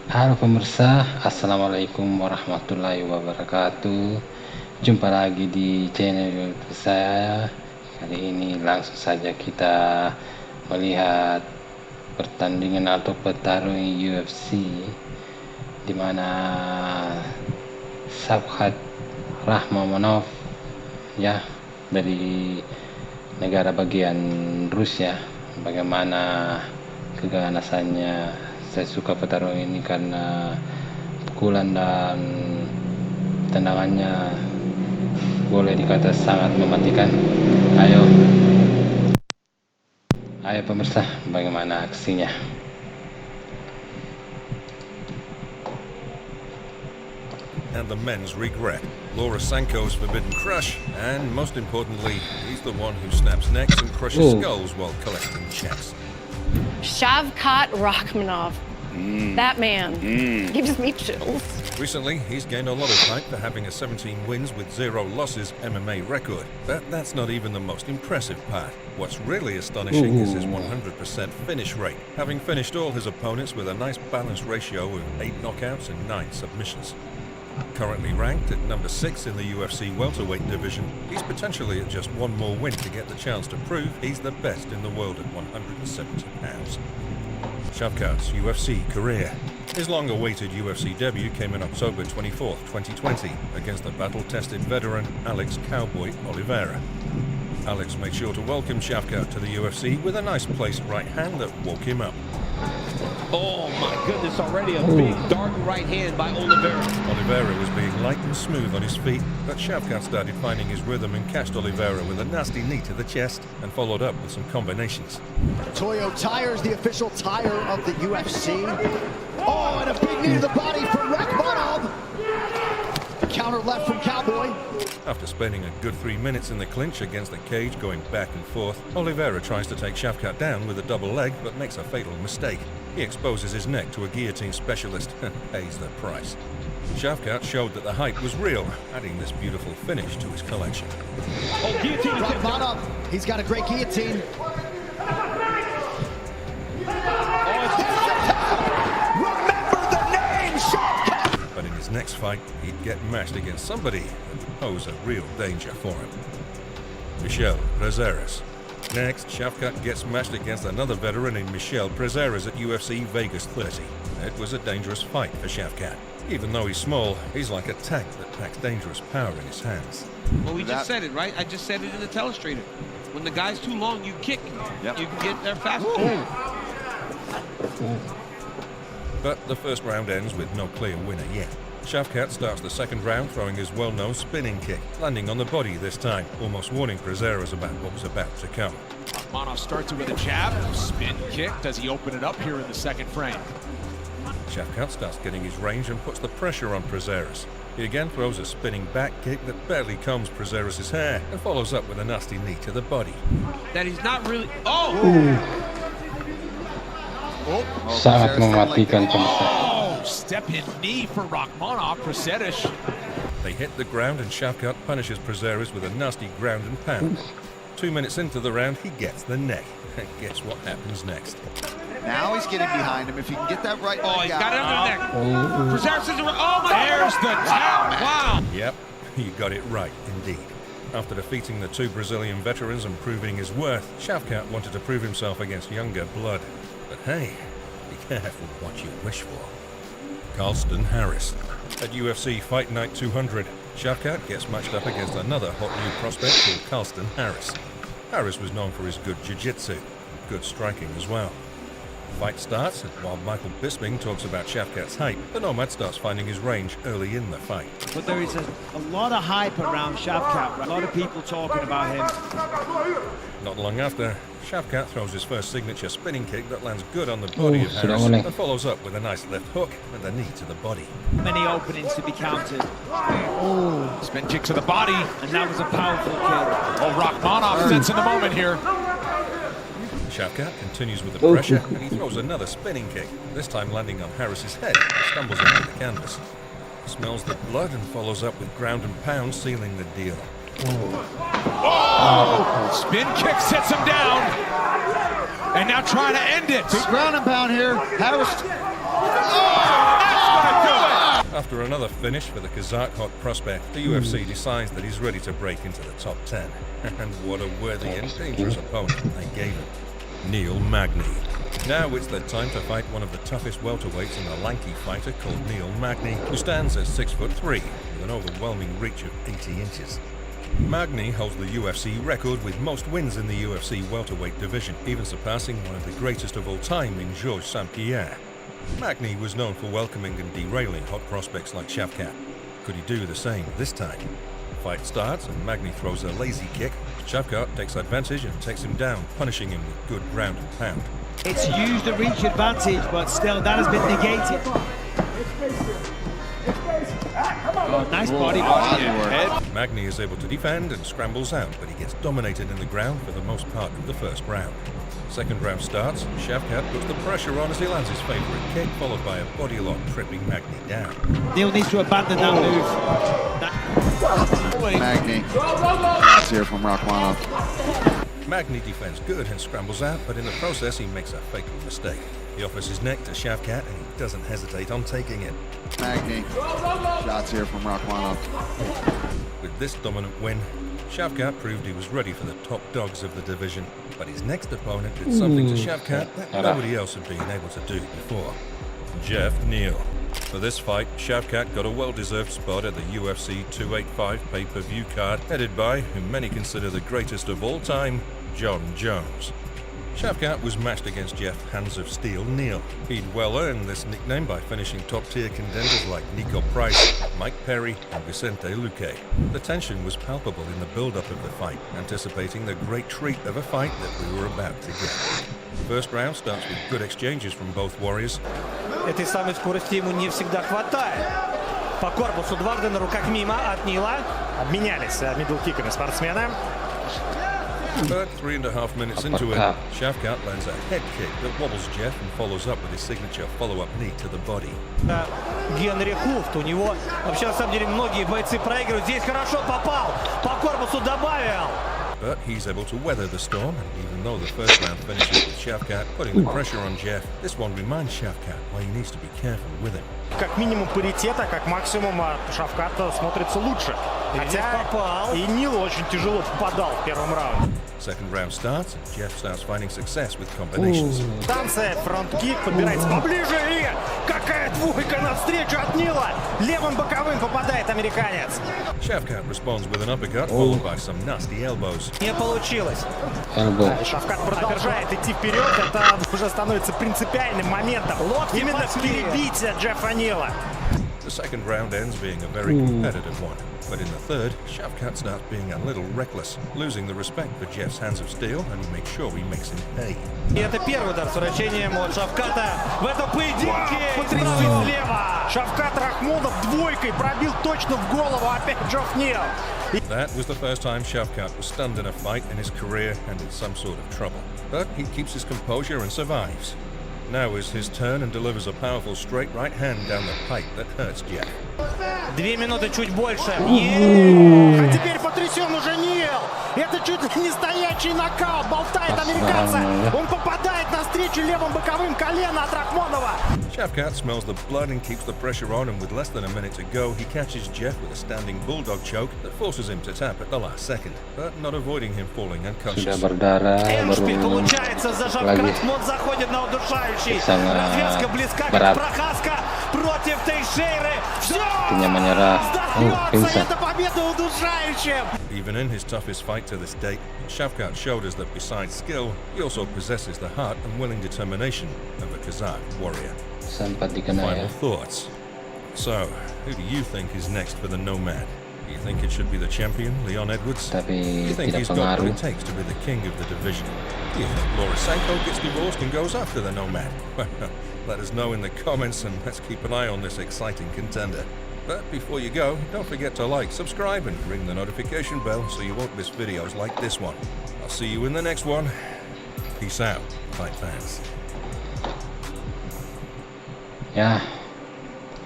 Halo pemirsa, Assalamualaikum warahmatullahi wabarakatuh. Jumpa lagi di channel YouTube saya. Kali ini langsung saja kita melihat pertandingan atau pertarungan UFC di mana Shavkat Rakhmonov ya dari negara bagian Rusia. Bagaimana keganasannya. Saya suka petarung ini karena pukulan dan tendangannya boleh dikata sangat mematikan. Ayo pemirsa, bagaimana aksinya? And the men's regret. Laura Sanko's forbidden crush, and most importantly, he's the one who snaps necks and crushes skulls while collecting checks. Shavkat Rakhmonov. That man gives me chills. Recently, he's gained a lot of hype for having a 17 wins with 0 losses MMA record. But that's not even the most impressive part. What's really astonishing is his 100% finish rate, having finished all his opponents with a nice balanced ratio of 8 knockouts and 9 submissions. Currently ranked at number 6 in the UFC welterweight division, he's potentially at just one more win to get the chance to prove he's the best in the world at 170 pounds. Shavkat's UFC career. His long-awaited UFC debut came in October 24th, 2020, against the battle-tested veteran Alex "Cowboy" Oliveira. Alex made sure to welcome Shavkat to the UFC with a nice placed right hand that woke him up. Oh my goodness, already a big dark right hand by Oliveira. Oliveira was being light and smooth on his feet, but Shavkat started finding his rhythm and catched Oliveira with a nasty knee to the chest and followed up with some combinations. Toyo Tires, the official tire of the UFC. Oh, and a big knee to the body from Rakhmonov. Counter left from Cowboy. After spending a good 3 minutes in the clinch against the cage going back and forth, Oliveira tries to take Shavkat down with a double leg but makes a fatal mistake. He exposes his neck to a guillotine specialist and pays the price. Shavkat showed that the hype was real, adding this beautiful finish to his collection. Oh, guillotine. Rakhmonov, he's got a great guillotine. Remember the name, Shavkat! But in his next fight, he'd get matched against somebody that would pose a real danger for him. Michel Prazeres. Next, Shavkat gets matched against another veteran in Michel Prazeres at UFC Vegas 30. It was a dangerous fight for Shavkat. Even though he's small, he's like a tank that packs dangerous power in his hands. Well, we just said it, right? I just said it in the telestrator. When the guy's too long, you kick. Yep. You can get there faster. But the first round ends with no clear winner yet. Shavkat starts the second round throwing his well-known spinning kick, landing on the body this time, almost warning Prazeres about what was about to come. Rakhmonov starts it with a jab, spin kick. Does he open it up here in the second frame? Shavkat starts getting his range and puts the pressure on Prazeres. He again throws a spinning back kick that barely combs Prazeres' hair and follows up with a nasty knee to the body. That he's not really... Oh! Sangat mematikan pemirsa. Oh, step-in knee for Rakhmonov. Prazeres. They hit the ground and Shavkat punishes Prazeres with a nasty ground and pound. 2 minutes into the round, he gets the neck. And guess what happens next? Now he's getting behind him. If he can get that right Oh, leg he's got it out. under the neck. Prazeres is... Oh, my... There's the tap. Wow. Yep, you got it right, indeed. After defeating the 2 Brazilian veterans and proving his worth, Shavkat wanted to prove himself against younger blood. But hey, be careful what you wish for. Carlston Harris. At UFC Fight Night 200, Shavkat gets matched up against another hot new prospect called Carlston Harris. Harris was known for his good jiu-jitsu, and good striking as well. The fight starts, and while Michael Bisping talks about Shavkat's hype, the Nomad starts finding his range early in the fight. But there is a lot of hype around Shavkat. A lot of people talking about him. Not long after, Shavkat throws his first signature spinning kick that lands good on the body of Harris and follows up with a nice left hook and a knee to the body. Many openings to be countered. Spin kick to the body. And that was a powerful kick. Oh, Rakhmonov sensing the moment here. Shavkat continues with the pressure and he throws another spinning kick, this time landing on Harris's head and stumbles onto the canvas. He smells the blood and follows up with ground and pound, sealing the deal. Oh! Spin kick sets him down. And now trying to end it. Big ground and pound here. Harris. Oh! After another finish for the Kazakh hot prospect, the UFC decides that he's ready to break into the top 10. And what a worthy and dangerous opponent they gave him. Neil Magny. Now it's the time to fight one of the toughest welterweights in a lanky fighter called Neil Magny, who stands at 6'3", with an overwhelming reach of 80 inches. Magny holds the UFC record with most wins in the UFC welterweight division, even surpassing one of the greatest of all time in Georges St-Pierre. Magny was known for welcoming and derailing hot prospects like Shavkat. Could he do the same this time? The fight starts and Magny throws a lazy kick. Shavkat takes advantage and takes him down, punishing him with good ground and pound. It's used the reach advantage, but still that has been negated. Oh, nice body work. Magny is able to defend and scrambles out, but he gets dominated in the ground for the most part of the first round. Second round starts, Shavkat puts the pressure on as he lands his favorite kick, followed by a body lock, tripping Magny down. Neil needs to abandon that move. Magny. Let's hear from Rakhmonov. Magny defends good and scrambles out, but in the process he makes a fatal mistake. He offers his neck to Shavkat and he doesn't hesitate on taking it. Magny. Shots here from Rakhmonov. With this dominant win, Shavkat proved he was ready for the top dogs of the division, but his next opponent did something to Shavkat that nobody else had been able to do before. Jeff Neal. For this fight, Shavkat got a well-deserved spot at the UFC 285 pay-per-view card, headed by who many consider the greatest of all time, John Jones. Shavkat was matched against Jeff Hands of Steel Neal. He'd well earned this nickname by finishing top-tier contenders like Nico Price, Mike Perry, and Vicente Luque. The tension was palpable in the build-up of the fight, anticipating the great treat of a fight that we were about to get. The first round starts with good exchanges from both warriors. Этой самой скорости ему не всегда хватает. По корпусу дважды на руках мимо от Нила. Обменялись мидл-киками спортсмены. But 3.5 minutes into it, Shavkat lands a head kick that wobbles Jeff and follows up with his signature follow-up knee to the body. Генри Хуфт, у него вообще на самом деле многие бойцы проигрывают. Здесь хорошо попал, по корпусу добавил. But he's able to weather the storm, and even though the first round finishes with Shavkat putting the pressure on Jeff, this one reminds Shavkat why he needs to be careful with him. Как минимум паритет, а как максимум Шавкат смотрится лучше. Хотя и Нилу очень тяжело попадал в первом раунде. Second round starts, and Jeff starts finding success with combinations. Станция, фронт-кик, подбирается поближе и какая двойка навстречу от Нила. Левым боковым попадает американец. Shavkat responds with an uppercut, followed by some nasty elbows. Не получилось. Шавкат продолжает идти вперед, это уже становится принципиальным моментом. Именно перебить Джеффа Нила. The second round ends being a very competitive one, but in the third, Shavkat starts being a little reckless, losing the respect for Jeff's Hands of Steel, and he makes sure he makes him pay. И это первый удар с вращением от Шавката в этом поединке. Потрясает слева. Шавкат Рахмонов двойкой пробил точно в голову опять Джефф Нил. That was the first time Shavkat was stunned in a fight in his career and in some sort of trouble. But he keeps his composure and survives. Now is his turn and delivers a powerful straight right hand down the pipe that hurts Jeff. 2 минуты, чуть больше. А теперь потрясен уже Нил. Это чуть ли не стоячий нокаут. Болтает американца. Он попадает навстречу левым боковым колено от Рахмонова. Shavkat smells the blood and keeps the pressure on, and with less than a minute to go, he catches Jeff with a standing bulldog choke that forces him to tap at the last second, but not avoiding him falling unconscious. Эншпиль получается за Шавкат. Рахмон заходит на удушающий. Развязка близка, как прохаска против Тейшейры. Все! Сдается, это победа удушающим! Even in his toughest fight to this date, Shavkat showed us that besides skill, he also possesses the heart and willing determination of a Kazakh warrior. Final thoughts. So, who do you think is next for the Nomad? Do you think it should be the champion, Leon Edwards? Do you think he's got what it takes to be the king of the division? Do you think Lorisenko gets divorced and goes after the Nomad? Well, let us know in the comments, and let's keep an eye on this exciting contender. But before you go, don't forget to like, subscribe, and ring the notification bell so you won't miss videos like this one. I'll see you in the next one. Peace out, fight fans. Ya,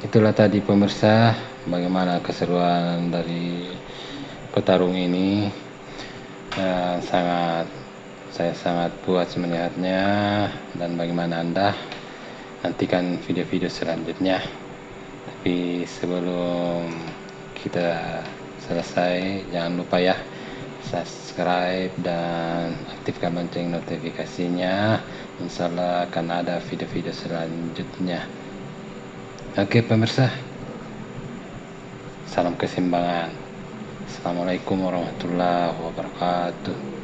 itulah tadi pemirsa, bagaimana keseruan dari petarung ini. Saya sangat puas melihatnya, dan bagaimana Anda, nantikan video-video selanjutnya. Tapi sebelum kita selesai, jangan lupa ya subscribe dan aktifkan lonceng notifikasinya. Insyaallah akan ada video-video selanjutnya. Oke pemirsa, salam keseimbangan. Assalamualaikum warahmatullahi wabarakatuh.